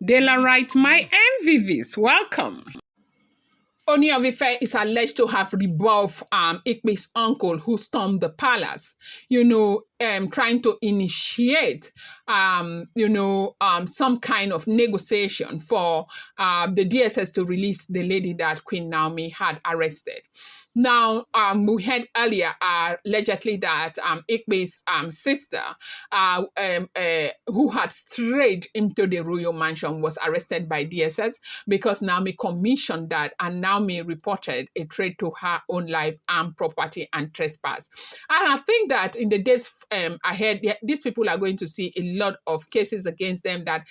Daylight, my MVVs, welcome. Ooni of Ife is alleged to have rebuffed Igbi's uncle who stormed the palace, trying to initiate, some kind of negotiation for the DSS to release the lady that Queen Naomi had arrested. Now, we heard earlier allegedly that Igbi's sister, who had strayed into the royal mansion, was arrested by DSS because Naomi commissioned that, and Naomi reported a threat to her own life and property and trespass. And I think that in the days ahead, these people are going to see a lot of cases against them that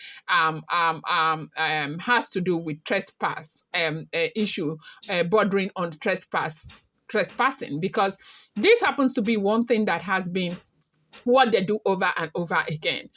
has to do with trespass issue bordering on trespassing, because this happens to be one thing that has been what they do over and over again.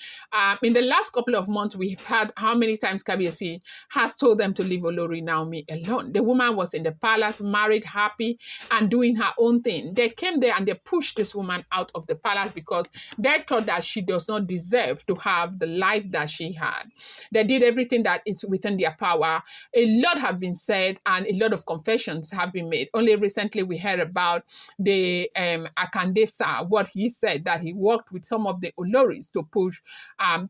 In the last couple of months, we've had how many times Kabiyesi has told them to leave Olori Naomi alone. The woman was in the palace, married, happy, and doing her own thing. They came there and they pushed this woman out of the palace because they thought that she does not deserve to have the life that she had. They did everything that is within their power. A lot have been said and a lot of confessions have been made. Only recently we heard about the Akandesa, what he said, that he worked with some of the Oloris to push,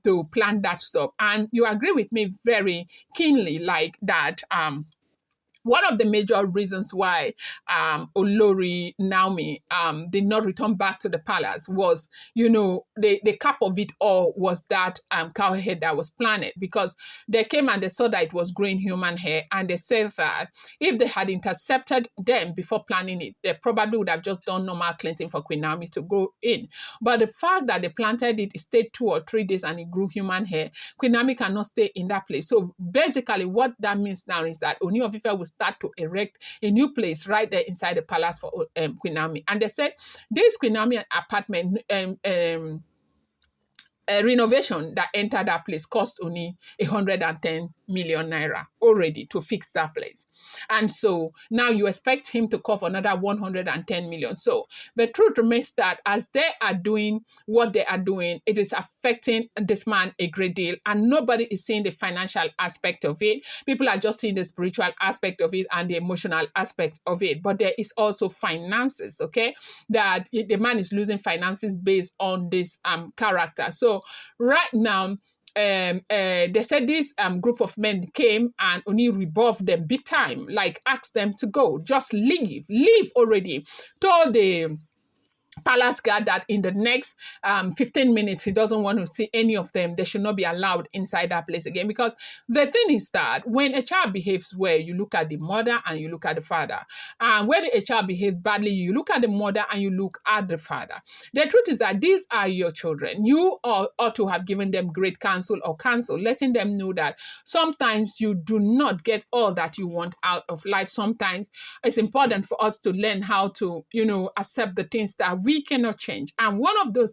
to plan that stuff. And you agree with me very keenly, like that, one of the major reasons why Olori Naomi did not return back to the palace was, the cap of it all was that cow head that was planted, because they came and they saw that it was growing human hair, and they said that if they had intercepted them before planting it, they probably would have just done normal cleansing for Queen Naomi to grow in. But the fact that they planted it, it stayed 2 or 3 days and it grew human hair, Queen Naomi cannot stay in that place. So basically what that means now is that Ooni of Ife will start to erect a new place right there inside the palace for Queen Naomi. And they said this Queen Naomi apartment renovation that entered that place cost only 110 million naira already to fix that place. And so now you expect him to cost another 110 million. So the truth remains that as they are doing what they are doing, it is affecting this man a great deal, and nobody is seeing the financial aspect of it. People are just seeing the spiritual aspect of it and the emotional aspect of it. But there is also finances, okay? That the man is losing finances based on this character. So right now, they said this group of men came and only rebuffed them big time, like asked them to go, just leave already. Told the palace guard that in the next 15 minutes, he doesn't want to see any of them. They should not be allowed inside that place again. Because the thing is that when a child behaves well, you look at the mother and you look at the father. And when a child behaves badly, you look at the mother and you look at the father. The truth is that these are your children. You ought to have given them great counsel or counsel, letting them know that sometimes you do not get all that you want out of life. Sometimes it's important for us to learn how to, accept the things that we cannot change. And one of those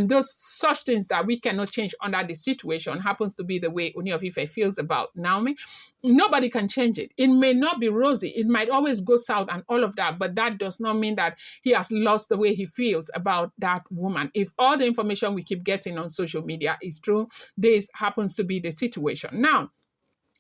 those such things that we cannot change under the situation happens to be the way Ooni of Ife feels about Naomi. Nobody can change it. It may not be rosy. It might always go south and all of that, but that does not mean that he has lost the way he feels about that woman. If all the information we keep getting on social media is true, this happens to be the situation. Now,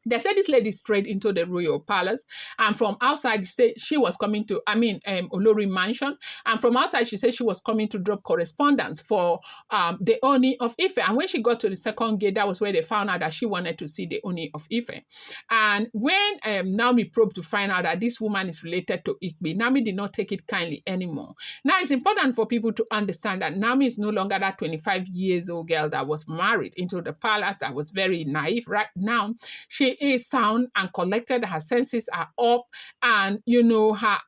they said this lady strayed into the royal palace, and from outside she was coming to, Olori mansion, and from outside she said she was coming to drop correspondence for the Ooni of Ife. And when she got to the second gate, that was where they found out that she wanted to see the Ooni of Ife. And when Naomi probed to find out that this woman is related to Igbi, Naomi did not take it kindly anymore. Now it's important for people to understand that Naomi is no longer that 25 years old girl that was married into the palace, that was very naive. Right now, she is sound and collected. Her senses are up, and her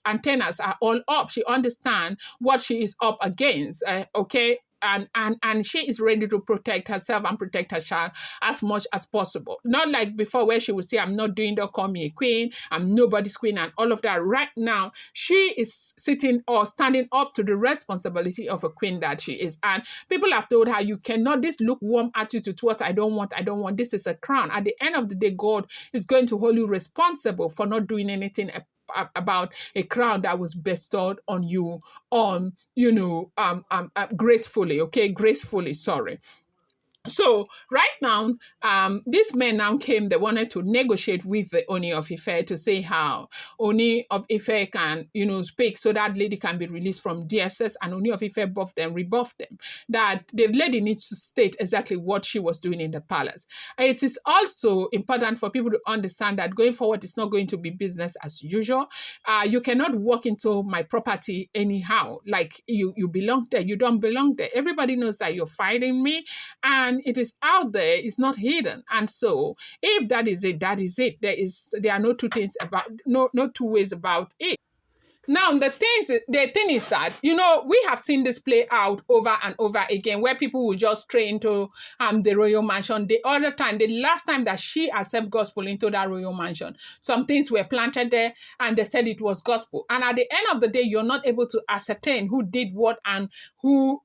antennas are all up. She understands what she is up against. Okay. And she is ready to protect herself and protect her child as much as possible. Not like before where she would say, I'm not doing, don't call me a queen, I'm nobody's queen and all of that. Right now, she is sitting or standing up to the responsibility of a queen that she is. And people have told her, you cannot, this lukewarm attitude towards I don't want, this is a crown. At the end of the day, God is going to hold you responsible for not doing anything about a crown that was bestowed on you gracefully, sorry. So right now, these men now came. They wanted to negotiate with the Oni of Ife to say how Oni of Ife can, speak so that lady can be released from DSS, and Oni of Ife rebuffed them. That the lady needs to state exactly what she was doing in the palace. It is also important for people to understand that going forward, it's not going to be business as usual. You cannot walk into my property anyhow, like you belong there. You don't belong there. Everybody knows that you're fighting me, and it is out there. It's not hidden. And so, if that is it, that is it. There are no two things about no two ways about it. Now, the thing is that, we have seen this play out over and over again, where people will just stray into the royal mansion. The other time, the last time that she accepted gospel into that royal mansion, some things were planted there and they said it was gospel. And at the end of the day, you're not able to ascertain who did what and who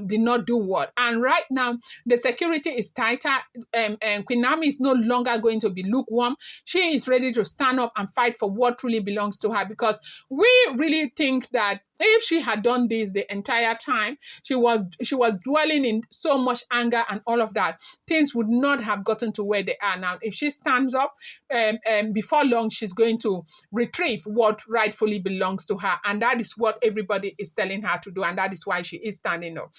did not do what. And right now, the security is tighter. And Queen Naomi is no longer going to be lukewarm. She is ready to stand up and fight for what truly belongs to her, because we really think that if she had done this the entire time, she was dwelling in so much anger and all of that, things would not have gotten to where they are now. If she stands up, before long, she's going to retrieve what rightfully belongs to her. And that is what everybody is telling her to do. And that is why she is standing up.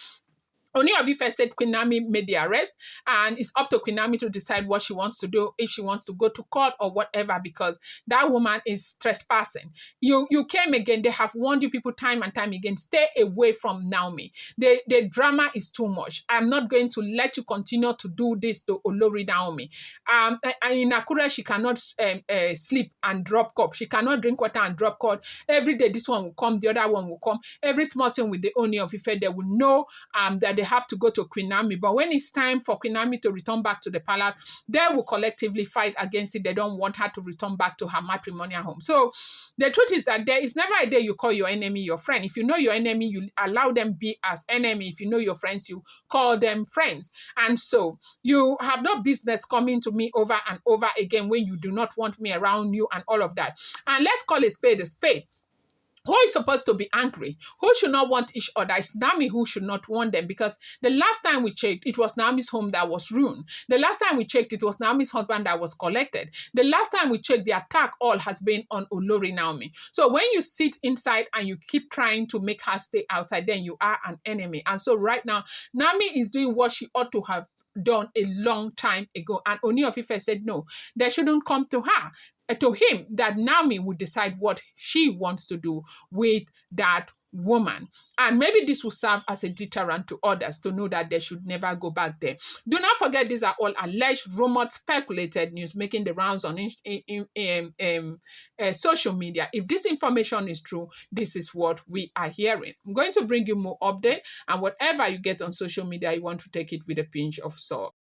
Ooni of Ife said Queen Naomi made the arrest, and it's up to Queen Naomi to decide what she wants to do, if she wants to go to court or whatever, because that woman is trespassing. You came again. They have warned you people time and time again. Stay away from Naomi. The drama is too much. I'm not going to let you continue to do this to Olori Naomi. In Akure, she cannot sleep and drop cup. She cannot drink water and drop cup. Every day, this one will come, the other one will come. Every small thing with the Ooni of Ife, they will know that they have to go to Queen Naomi. But when it's time for Queen Naomi to return back to the palace, they will collectively fight against it. They don't want her to return back to her matrimonial home. So the truth is that there is never a day you call your enemy your friend. If you know your enemy, you allow them be as enemy. If you know your friends, you call them friends. And so you have no business coming to me over and over again when you do not want me around you and all of that. And let's call a spade a spade. Who is supposed to be angry? Who should not want each other? It's Naomi who should not want them, because the last time we checked, it was Naomi's home that was ruined. The last time we checked, it was Naomi's husband that was collected. The last time we checked, the attack all has been on Olori Naomi. So when you sit inside and you keep trying to make her stay outside, then you are an enemy. And so right now, Naomi is doing what she ought to have done a long time ago. And Ooni of Ife said, no, they shouldn't come to her. To him, that Naomi would decide what she wants to do with that woman. And maybe this will serve as a deterrent to others to know that they should never go back there. Do not forget, these are all alleged, rumored, speculated news making the rounds on social media. If this information is true, this is what we are hearing. I'm going to bring you more update, and whatever you get on social media, you want to take it with a pinch of salt.